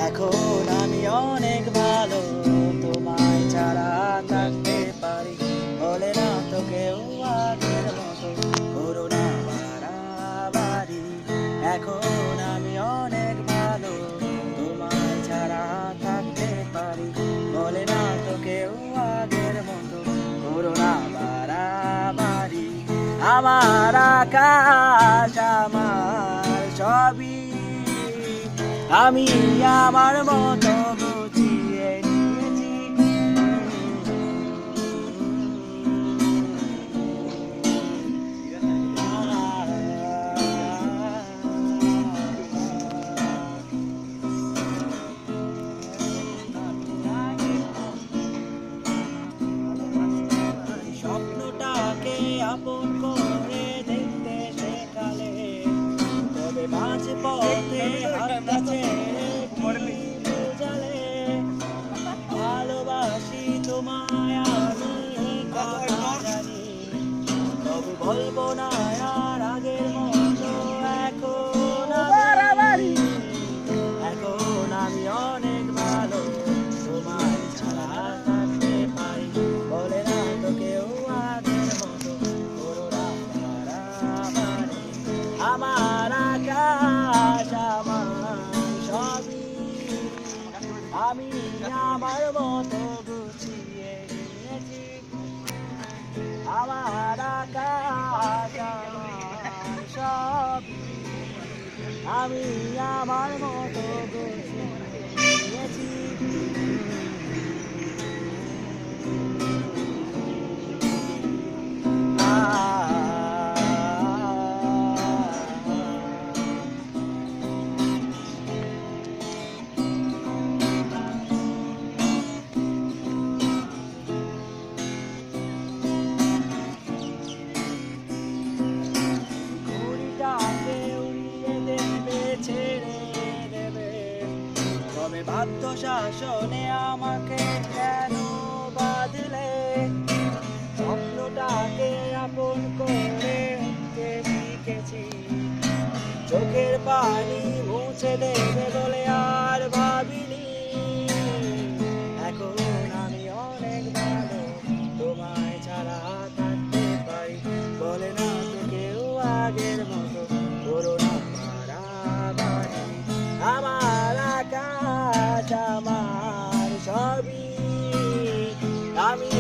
এখন আমি অনেক ভালো, তোমায় ছাড়া থাকতে পারি, বলে না তো কেউ আগের মতো, করো না বাড়াবাড়ি। এখন আমি অনেক ভালো, তোমায় ছাড়া থাকতে পারি, বলে না তো কেউ আগের মতো, করো না বাড়াবাড়ি। আমার আকাশ আমার সবই, আমি আমার মতো গুছিয়ে নিয়েছি। স্বপ্নটাকে আপন করে দেখতে শেখালে, তবে মাঝে পথে হাতটা ছেড়ে জালে। ভালোবাসি তোমায় আমি কথা জানি, তবে বলবো না আর আগের মতো। এখন আমি অনেক ভালো, তোমায় ছাড়া থাকতে পারি, বলে না তো কেউ আগের মতো, করো না বাড়াবাড়ি। আমার আকাশ আমার সবই, আমি আমার মতো গুছিয়ে নিয়েছি। আমার আকাশ আমার সবই, আমি আমার মতো গুছিয়ে নিয়েছি। তবে বাধ্য শাসনে আমাকে কেন বাঁধলে, স্বপ্নটাকে আপন করে শিখেছি, চোখের পানি মুছে দেবে বলে আর ভাবিনি। এখন আমি অনেক ভালো, তোমায় ছাড়া থাকতে পারি, বলে না তো কেউ আগের মতো, করো না বাড়াবাড়ি। আমার আকাশ আমার সবই, আমি